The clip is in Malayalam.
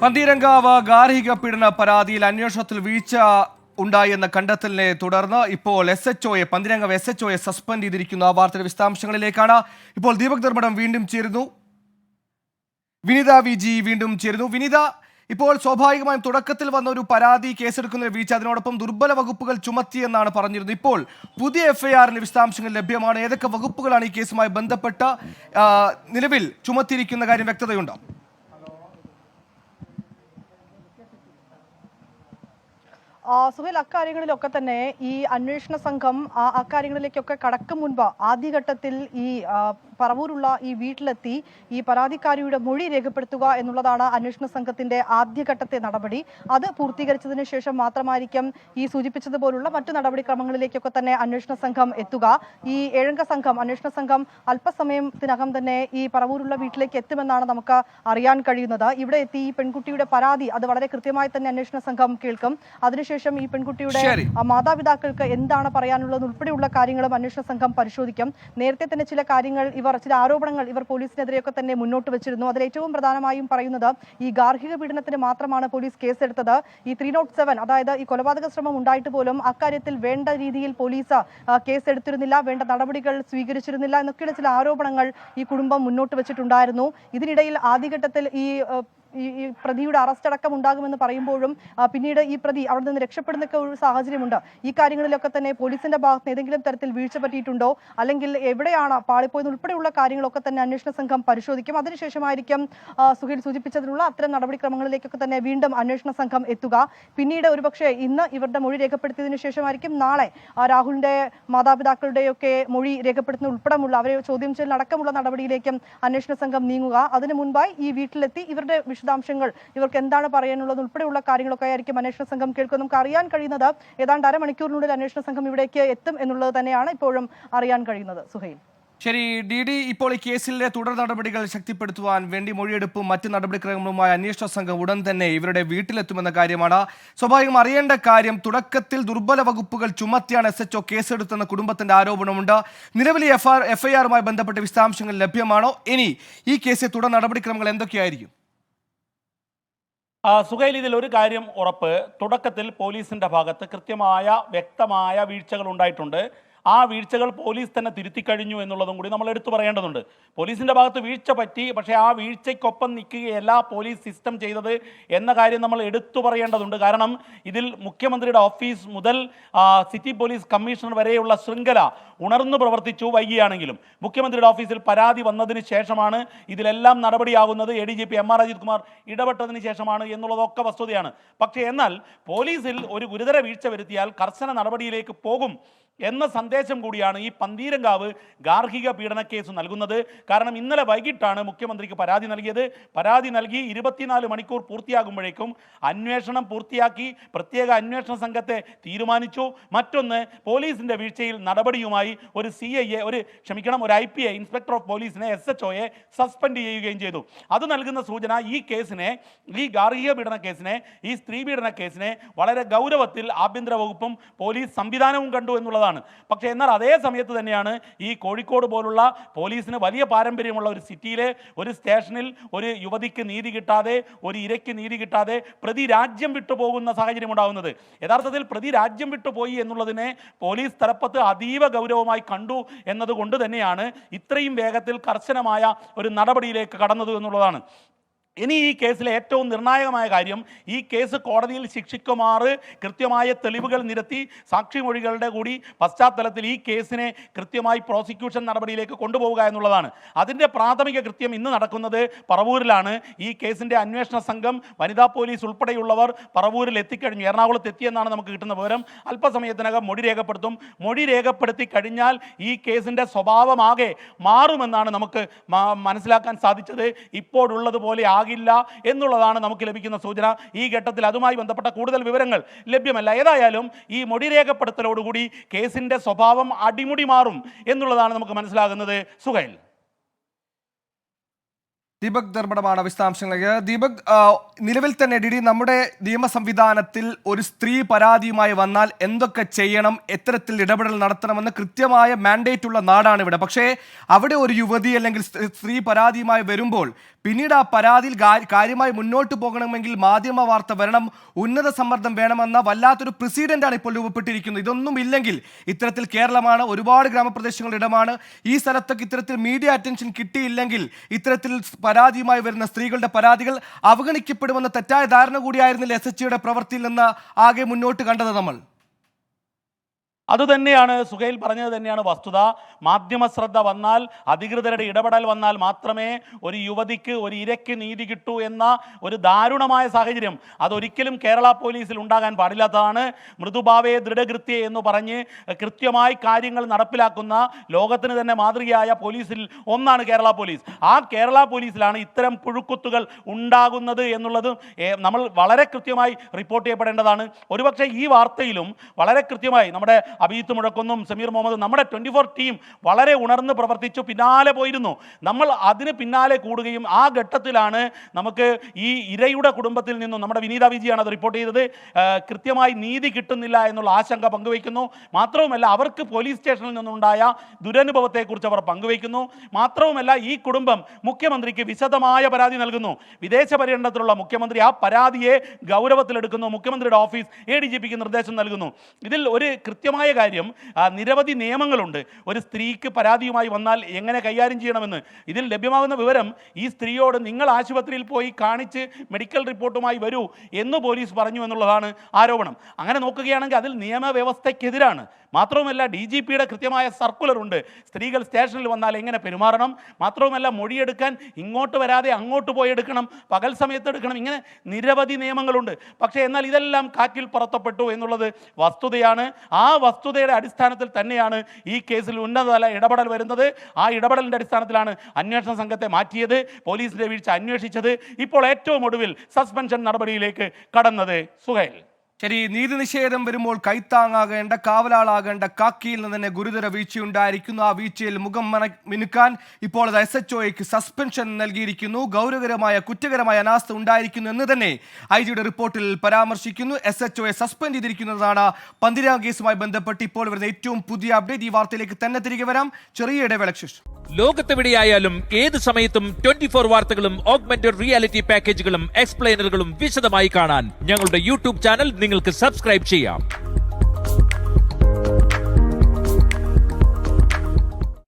പന്തീരങ്കാവ് ഗാർഹിക പീഡന പരാതിയിൽ അന്വേഷണത്തിൽ വീഴ്ച ഉണ്ടായെന്ന കണ്ടെത്തലിനെ തുടർന്ന് ഇപ്പോൾ പന്തീരങ്കാവ് SHOയെ സസ്പെൻഡ് ചെയ്തിരിക്കുന്നു. ആ വാർത്തയുടെ വിശദാംശങ്ങളിലേക്കാണ് ഇപ്പോൾ ദീപക് ധർമ്മടം വീണ്ടും ചേരുന്നു. വിനിത VG വീണ്ടും ചേരുന്നു. വിനിത, ഇപ്പോൾ സ്വാഭാവികമായും തുടക്കത്തിൽ വന്ന ഒരു പരാതി കേസെടുക്കുന്ന വീഴ്ച, അതിനോടൊപ്പം ദുർബല വകുപ്പുകൾ ചുമത്തിയെന്നാണ് പറഞ്ഞിരുന്നത്. ഇപ്പോൾ പുതിയ FIRന്റെ വിശദാംശങ്ങൾ ലഭ്യമാണ്. ഏതൊക്കെ വകുപ്പുകളാണ് ഈ കേസുമായി ബന്ധപ്പെട്ട നിലവിൽ ചുമത്തിയിരിക്കുന്ന കാര്യം വ്യക്തതയുണ്ടോ? സുഹേൽ, അക്കാര്യങ്ങളിലൊക്കെ തന്നെ ഈ അന്വേഷണ സംഘം അക്കാര്യങ്ങളിലേക്കൊക്കെ കടക്കും മുൻപ് ആദ്യഘട്ടത്തിൽ ഈ പറവൂരുള്ള ഈ വീട്ടിലെത്തി ഈ പരാതിക്കാരിയുടെ മൊഴി രേഖപ്പെടുത്തുക എന്നുള്ളതാണ് അന്വേഷണ സംഘത്തിന്റെ ആദ്യഘട്ടത്തെ നടപടി. അത് പൂർത്തീകരിച്ചതിന് ശേഷം മാത്രമായിരിക്കും ഈ സൂചിപ്പിച്ചതുപോലുള്ള മറ്റു നടപടിക്രമങ്ങളിലേക്കൊക്കെ തന്നെ അന്വേഷണ സംഘം എത്തുക. ഈ 7 സംഘം അന്വേഷണ സംഘം അല്പസമയത്തിനകം തന്നെ ഈ പറവൂരുള്ള വീട്ടിലേക്ക് എത്തുമെന്നാണ് നമുക്ക് അറിയാൻ കഴിയുന്നത്. ഇവിടെ എത്തി ഈ പെൺകുട്ടിയുടെ പരാതി അത് വളരെ കൃത്യമായി തന്നെ അന്വേഷണ സംഘം കേൾക്കും. അതിനുശേഷം ഈ പെൺകുട്ടിയുടെ മാതാപിതാക്കൾക്ക് എന്താണ് പറയാനുള്ളത് ഉൾപ്പെടെയുള്ള കാര്യങ്ങളും അന്വേഷണ സംഘം പരിശോധിക്കും. നേരത്തെ തന്നെ ചില ആരോപണങ്ങൾ ഇവർ പോലീസിനെതിരെയൊക്കെ തന്നെ മുന്നോട്ട് വെച്ചിരുന്നു. അതിൽ ഏറ്റവും പ്രധാനമായും പറയുന്നത് ഈ ഗാർഹിക പീഡനത്തിന് മാത്രമാണ് പോലീസ് കേസെടുത്തത്. ഈ 307, അതായത് ഈ കൊലപാതക ശ്രമം ഉണ്ടായിട്ട് പോലും അക്കാര്യത്തിൽ വേണ്ട രീതിയിൽ പോലീസ് കേസെടുത്തിരുന്നില്ല, വേണ്ട നടപടികൾ സ്വീകരിച്ചിരുന്നില്ല എന്നൊക്കെയുള്ള ചില ആരോപണങ്ങൾ ഈ കുടുംബം മുന്നോട്ട് വെച്ചിട്ടുണ്ടായിരുന്നു. ഇതിനിടയിൽ ആദ്യഘട്ടത്തിൽ ഈ പ്രതിയുടെ അറസ്റ്റ് അടക്കം ഉണ്ടാകുമെന്ന് പറയുമ്പോഴും പിന്നീട് ഈ പ്രതി അവിടെ നിന്ന് രക്ഷപ്പെടുന്നൊക്കെ ഒരു സാഹചര്യമുണ്ട്. ഈ കാര്യങ്ങളിലൊക്കെ തന്നെ പോലീസിന്റെ ഭാഗത്ത് ഏതെങ്കിലും തരത്തിൽ വീഴ്ച പറ്റിയിട്ടുണ്ടോ, അല്ലെങ്കിൽ എവിടെയാണ് പാളിപ്പോയത് ഉൾപ്പെടെയുള്ള കാര്യങ്ങളൊക്കെ തന്നെ അന്വേഷണ സംഘം പരിശോധിക്കും. അതിനുശേഷമായിരിക്കും സുഹേൽ സൂചിപ്പിച്ചതിനുള്ള അത്തരം നടപടിക്രമങ്ങളിലേക്കൊക്കെ തന്നെ വീണ്ടും അന്വേഷണ സംഘം എത്തുക. പിന്നീട് ഒരുപക്ഷെ ഇന്ന് ഇവരുടെ മൊഴി രേഖപ്പെടുത്തിയതിനു ശേഷമായിരിക്കും നാളെ രാഹുലിന്റെ മാതാപിതാക്കളുടെയൊക്കെ മൊഴി രേഖപ്പെടുത്തുന്ന ഉൾപ്പെടെയുള്ള അവരെ ചോദ്യം ചെയ്യൽ അടക്കമുള്ള നടപടിയിലേക്കും അന്വേഷണ സംഘം നീങ്ങുക. അതിനു മുൻപായി ഈ വീട്ടിലെത്തി ഇവരുടെ വിശദാംശങ്ങൾ, ഇവർക്ക് എന്താണ് പറയാനുള്ളത് ഉൾപ്പെടെയുള്ള കാര്യങ്ങളൊക്കെ ആയിരിക്കും അന്വേഷണ സംഘം കേൾക്കുക. നമുക്ക് അറിയാൻ കഴിയുന്നത് ഏതാണ്ട് അരമണിക്കൂറിനുള്ളിൽ അന്വേഷണ സംഘം ഇവിടേക്ക് എത്തും എന്നുള്ളത് തന്നെയാണ് ഇപ്പോഴും അറിയാൻ കഴിയുന്നത്. സുഹൈൽ, ശരി. ഇപ്പോൾ ഈ കേസിലെ തുടർ നടപടികൾ ശക്തിപ്പെടുത്തുവാൻ വേണ്ടി മൊഴിയെടുപ്പും മറ്റ് നടപടിക്രമങ്ങളുമായി അന്വേഷണ സംഘം ഉടൻ തന്നെ ഇവരുടെ വീട്ടിലെത്തുമെന്ന കാര്യമാണ് സ്വാഭാവികം അറിയേണ്ട കാര്യം. തുടക്കത്തിൽ ദുർബല വകുപ്പുകൾ ചുമത്തിയാണ് SHO കേസെടുത്തെന്ന കുടുംബത്തിന്റെ ആരോപണമുണ്ട്. നിലവിലെ FIRമായി ബന്ധപ്പെട്ട വിശദാംശങ്ങൾ ലഭ്യമാണോ? ഇനി ഈ കേസിൽ തുടർ നടപടിക്രമങ്ങൾ എന്തൊക്കെയായിരിക്കും? സുഹൈൽ, ഇതിൽ ഒരു കാര്യം ഉറപ്പ്, തുടക്കത്തിൽ പോലീസിൻ്റെ ഭാഗത്ത് കൃത്യമായ വ്യക്തമായ വീഴ്ചകൾ ഉണ്ടായിട്ടുണ്ട്. ആ വീഴ്ചകൾ പോലീസ് തന്നെ തിരുത്തിക്കഴിഞ്ഞു എന്നുള്ളതും കൂടി നമ്മൾ എടുത്തു പറയേണ്ടതുണ്ട്. പോലീസിൻ്റെ ഭാഗത്ത് വീഴ്ച പറ്റി, പക്ഷേ ആ വീഴ്ചയ്ക്കൊപ്പം നിൽക്കുകയല്ല പോലീസ് സിസ്റ്റം ചെയ്തത് എന്ന കാര്യം നമ്മൾ എടുത്തു പറയേണ്ടതുണ്ട്. കാരണം ഇതിൽ മുഖ്യമന്ത്രിയുടെ ഓഫീസ് മുതൽ സിറ്റി പോലീസ് കമ്മീഷണർ വരെയുള്ള ശൃംഖല ഉണർന്നു പ്രവർത്തിച്ചു. വൈകിയാണെങ്കിലും മുഖ്യമന്ത്രിയുടെ ഓഫീസിൽ പരാതി വന്നതിന് ശേഷമാണ് ഇതിലെല്ലാം നടപടിയാകുന്നത്. ADGP MR അജിത് കുമാർ ഇടപെട്ടതിന് ശേഷമാണ് എന്നുള്ളതൊക്കെ വസ്തുതയാണ്. പക്ഷേ എന്നാൽ പോലീസിൽ ഒരു ഗുരുതര വീഴ്ച വരുത്തിയാൽ കർശന നടപടിയിലേക്ക് പോകും എന്ന സന്ദേശം കൂടിയാണ് ഈ പന്തീരങ്കാവ് ഗാർഹിക പീഡന കേസ് നൽകുന്നത്. കാരണം ഇന്നലെ വൈകിട്ടാണ് മുഖ്യമന്ത്രിക്ക് പരാതി നൽകിയത്. പരാതി നൽകി 24 മണിക്കൂർ പൂർത്തിയാകുമ്പോഴേക്കും അന്വേഷണം പൂർത്തിയാക്കി പ്രത്യേക അന്വേഷണ സംഘത്തെ തീരുമാനിച്ചു. മറ്റൊന്ന്, പോലീസിൻ്റെ വീഴ്ചയിൽ നടപടിയുമായി ഒരു IPA ഇൻസ്പെക്ടർ ഓഫ് പോലീസിനെ SHOയെ സസ്പെൻഡ് ചെയ്യുകയും ചെയ്തു. അത് നൽകുന്ന സൂചന ഈ കേസിനെ, ഈ ഗാർഹിക പീഡന കേസിനെ, ഈ സ്ത്രീ പീഡന കേസിനെ വളരെ ഗൗരവത്തിൽ ആഭ്യന്തര വകുപ്പും പോലീസ് സംവിധാനവും കണ്ടു എന്നുള്ളതാണ്. പക്ഷേ എന്നാൽ അതേ സമയത്ത് തന്നെയാണ് ഈ കോഴിക്കോട് പോലുള്ള പോലീസിന് വലിയ പാരമ്പര്യമുള്ള ഒരു സിറ്റിയിലെ ഒരു സ്റ്റേഷനിൽ ഒരു യുവതിക്ക് നീതി കിട്ടാതെ, ഒരു ഇരയ്ക്ക് നീതി കിട്ടാതെ പ്രതി രാജ്യം വിട്ടുപോകുന്ന സാഹചര്യം ഉണ്ടാകുന്നത്. യഥാർത്ഥത്തിൽ പ്രതി രാജ്യം വിട്ടുപോയി എന്നുള്ളതിനെ പോലീസ് തലപ്പത്ത് അതീവ ഗൗരവമായി കണ്ടു എന്നതുകൊണ്ട് തന്നെയാണ് ഇത്രയും വേഗത്തിൽ കർശനമായ ഒരു നടപടിയിലേക്ക് കടന്നത് എന്നുള്ളതാണ്. ഇനി ഈ കേസിലെ ഏറ്റവും നിർണായകമായ കാര്യം, ഈ കേസ് കോടതിയിൽ ശിക്ഷിക്കുമാറ് കൃത്യമായ തെളിവുകൾ നിരത്തി സാക്ഷിമൊഴികളുടെ കൂടി പശ്ചാത്തലത്തിൽ ഈ കേസിനെ കൃത്യമായി പ്രോസിക്യൂഷൻ നടപടിയിലേക്ക് കൊണ്ടുപോവുക എന്നുള്ളതാണ്. അതിൻ്റെ പ്രാഥമിക കൃത്യം ഇന്ന് നടക്കുന്നത് പറവൂരിലാണ്. ഈ കേസിൻ്റെ അന്വേഷണ സംഘം, വനിതാ പോലീസ് ഉൾപ്പെടെയുള്ളവർ പറവൂരിൽ എത്തിക്കഴിഞ്ഞു. എറണാകുളത്ത് എത്തിയെന്നാണ് നമുക്ക് കിട്ടുന്ന വിവരം. അല്പസമയത്തിനകം മൊഴി രേഖപ്പെടുത്തും. മൊഴി രേഖപ്പെടുത്തി കഴിഞ്ഞാൽ ഈ കേസിൻ്റെ സ്വഭാവമാകെ മാറുമെന്നാണ് നമുക്ക് മനസ്സിലാക്കാൻ സാധിച്ചത്. ഇപ്പോഴുള്ളതുപോലെ ആകില്ല എന്നുള്ളതാണ് നമുക്ക് ലഭിക്കുന്ന സൂചന. ഈ ഘട്ടത്തിൽ അതുമായി ബന്ധപ്പെട്ട കൂടുതൽ വിവരങ്ങൾ ലഭ്യമല്ല. ഏതായാലും ഈ മൊഴി രേഖപ്പെടുത്തലോടുകൂടി കേസിൻ്റെ സ്വഭാവം അടിമുടി മാറും എന്നുള്ളതാണ് നമുക്ക് മനസ്സിലാകുന്നത്. സുഹൈൽ. ദീപക് ധർമ്മടമാണ് വിശദാംശങ്ങൾ. ദീപക്, നിലവിൽ തന്നെ നമ്മുടെ നിയമ സംവിധാനത്തിൽ ഒരു സ്ത്രീ പരാതിയുമായി വന്നാൽ എന്തൊക്കെ ചെയ്യണം, എത്തരത്തിൽ ഇടപെടൽ നടത്തണമെന്ന് കൃത്യമായ മാൻഡേറ്റ് ഉള്ള നാടാണ് ഇവിടെ. പക്ഷേ അവിടെ ഒരു യുവതി അല്ലെങ്കിൽ സ്ത്രീ പരാതിയുമായി വരുമ്പോൾ പിന്നീട് ആ പരാതിയിൽ കാര്യമായി മുന്നോട്ട് പോകണമെങ്കിൽ മാധ്യമ വാർത്ത വരണം, ഉന്നത സമ്മർദ്ദം വേണമെന്ന വല്ലാത്തൊരു പ്രസിഡന്റാണ് ഇപ്പോൾ രൂപപ്പെട്ടിരിക്കുന്നത്. ഇതൊന്നും ഇല്ലെങ്കിൽ ഇത്തരത്തിൽ കേരളമാണ്, ഒരുപാട് ഗ്രാമപ്രദേശങ്ങളുടെ ഇടമാണ്, ഈ സ്ഥലത്തൊക്കെ ഇത്തരത്തിൽ മീഡിയ അറ്റൻഷൻ കിട്ടിയില്ലെങ്കിൽ ഇത്തരത്തിൽ പരാതിയുമായി വരുന്ന സ്ത്രീകളുടെ പരാതികൾ അവഗണിക്കപ്പെടുമെന്ന തെറ്റായ ധാരണ കൂടിയായിരുന്നില്ല SHOയുടെ പ്രവൃത്തിയിൽ നിന്ന് ആകെ മുന്നോട്ട് കണ്ടത് നമ്മൾ. അതുതന്നെയാണ് സുഹൈൽ പറഞ്ഞത് തന്നെയാണ് വസ്തുത. മാധ്യമ ശ്രദ്ധ വന്നാൽ, അധികൃതരുടെ ഇടപെടൽ വന്നാൽ മാത്രമേ ഒരു യുവതിക്ക്, ഒരു ഇരയ്ക്ക് നീതി കിട്ടൂ എന്ന ഒരു ദാരുണമായ സാഹചര്യം അതൊരിക്കലും കേരള പോലീസിൽ ഉണ്ടാകാൻ പാടില്ലാത്തതാണ്. മൃദുഭാവേ ദൃഢകൃത്യ എന്ന് പറഞ്ഞ് കൃത്യമായി കാര്യങ്ങൾ നടപ്പിലാക്കുന്ന ലോകത്തിന് തന്നെ മാതൃകയായ പോലീസിൽ ഒന്നാണ് കേരള പോലീസ്. ആ കേരള പോലീസിലാണ് ഇത്തരം പുഴുക്കുത്തുകൾ ഉണ്ടാകുന്നത് എന്നുള്ളത് നമ്മൾ വളരെ കൃത്യമായി റിപ്പോർട്ട് ചെയ്യപ്പെടേണ്ടതാണ്. ഒരുപക്ഷെ ഈ വാർത്തയിലും വളരെ കൃത്യമായി നമ്മുടെ അബീത്ത് മുഴക്കുന്നും സമീർ മുഹമ്മദ്, നമ്മുടെ 24 ടീം വളരെ ഉണർന്ന് പ്രവർത്തിച്ചു, പിന്നാലെ പോയിരുന്നു. നമ്മൾ അതിന് പിന്നാലെ കൂടുകയും ആ ഘട്ടത്തിലാണ് നമുക്ക് ഈ ഇരയുടെ കുടുംബത്തിൽ നിന്നും, നമ്മുടെ വിനീത വിജിയാണ് അത് റിപ്പോർട്ട് ചെയ്തത്, കൃത്യമായി നീതി കിട്ടുന്നില്ല എന്നുള്ള ആശങ്ക പങ്കുവയ്ക്കുന്നു. മാത്രവുമല്ല അവർക്ക് പോലീസ് സ്റ്റേഷനിൽ നിന്നുണ്ടായ ദുരനുഭവത്തെക്കുറിച്ച് അവർ പങ്കുവയ്ക്കുന്നു. മാത്രവുമല്ല ഈ കുടുംബം മുഖ്യമന്ത്രിക്ക് വിശദമായ പരാതി നൽകുന്നു. വിദേശ പര്യടനത്തിലുള്ള മുഖ്യമന്ത്രി ആ പരാതിയെ ഗൗരവത്തിലെടുക്കുന്നു. മുഖ്യമന്ത്രിയുടെ ഓഫീസ് ADGPക്ക് നിർദ്ദേശം നൽകുന്നു. ഇതിൽ ഒരു കൃത്യമായ കാര്യം, നിരവധി നിയമങ്ങളുണ്ട് ഒരു സ്ത്രീക്ക് പരാതിയുമായി വന്നാൽ എങ്ങനെ കൈകാര്യം ചെയ്യണമെന്ന്. ഇതിൽ ലഭ്യമാകുന്ന വിവരം, ഈ സ്ത്രീയോട് നിങ്ങൾ ആശുപത്രിയിൽ പോയി കാണിച്ച് മെഡിക്കൽ റിപ്പോർട്ടുമായി വരൂ എന്ന് പോലീസ് പറഞ്ഞു എന്നുള്ളതാണ് ആരോപണം. അങ്ങനെ നോക്കുകയാണെങ്കിൽ അതിൽ നിയമവ്യവസ്ഥയ്ക്കെതിരാണ്. മാത്രവുമല്ല DGPയുടെ കൃത്യമായ സർക്കുലർ ഉണ്ട്, സ്ത്രീകൾ സ്റ്റേഷനിൽ വന്നാൽ എങ്ങനെ പെരുമാറണം. മാത്രവുമല്ല മൊഴിയെടുക്കാൻ ഇങ്ങോട്ട് വരാതെ അങ്ങോട്ട് പോയി എടുക്കണം, പകൽ സമയത്ത് എടുക്കണം, ഇങ്ങനെ നിരവധി നിയമങ്ങളുണ്ട്. പക്ഷേ എന്നാൽ ഇതെല്ലാം കാറ്റിൽ പറത്തപ്പെട്ടു എന്നുള്ളത് വസ്തുതയാണ്. ആ വസ്തുതയുടെ അടിസ്ഥാനത്തിൽ തന്നെയാണ് ഈ കേസിൽ ഉന്നതതല ഇടപെടൽ വരുന്നത്. ആ ഇടപെടലിൻ്റെ അടിസ്ഥാനത്തിലാണ് അന്വേഷണ സംഘത്തെ മാറ്റിയത്, പോലീസിൻ്റെ വീഴ്ച അന്വേഷിച്ചത്, ഇപ്പോൾ ഏറ്റവും ഒടുവിൽ സസ്പെൻഷൻ നടപടിയിലേക്ക് കടന്നത്. സുഹൈൽ, ശരി, നീതി നിഷേധം വരുമ്പോൾ കൈത്താങ്ങാകേണ്ട, കാവലാളാകേണ്ട കാക്കിയിൽ നിന്ന് തന്നെ ഗുരുതര വീഴ്ചയുണ്ടായിരിക്കുന്നു. ആ വീഴ്ചയിൽ മുഖം മിനുക്കാൻ ഇപ്പോൾ അത് SHOയ്ക്ക് സസ്പെൻഷൻ നൽകിയിരിക്കുന്നു. ഗൗരവകരമായ കുറ്റകരമായ അനാസ്ഥ ഉണ്ടായിരിക്കുന്നു എന്ന് തന്നെ IG-യുടെ റിപ്പോർട്ടിൽ പരാമർശിക്കുന്നു. SHOയെ സസ്പെൻഡ് ചെയ്തിരിക്കുന്നതാണ് പന്തിരാം കേസുമായി ബന്ധപ്പെട്ട് ഇപ്പോൾ വരുന്ന ഏറ്റവും പുതിയ അപ്ഡേറ്റ്. ഈ വാർത്തയിലേക്ക് തന്നെ തിരികെ വരാം, ചെറിയ ഇടവേളയ്ക്ക് ശേഷം. ലോകത്തെവിടെയായാലും ഏത് സമയത്തും 24 വാർത്തകളും ഓഗ്മെന്റഡ് റിയാലിറ്റി പാക്കേജുകളും എക്സ്പ്ലെയിനറുകളും വിശദമായി കാണാൻ ഞങ്ങളുടെ YouTube ചാനൽ നിങ്ങൾക്ക് സബ്സ്ക്രൈബ് ചെയ്യാം.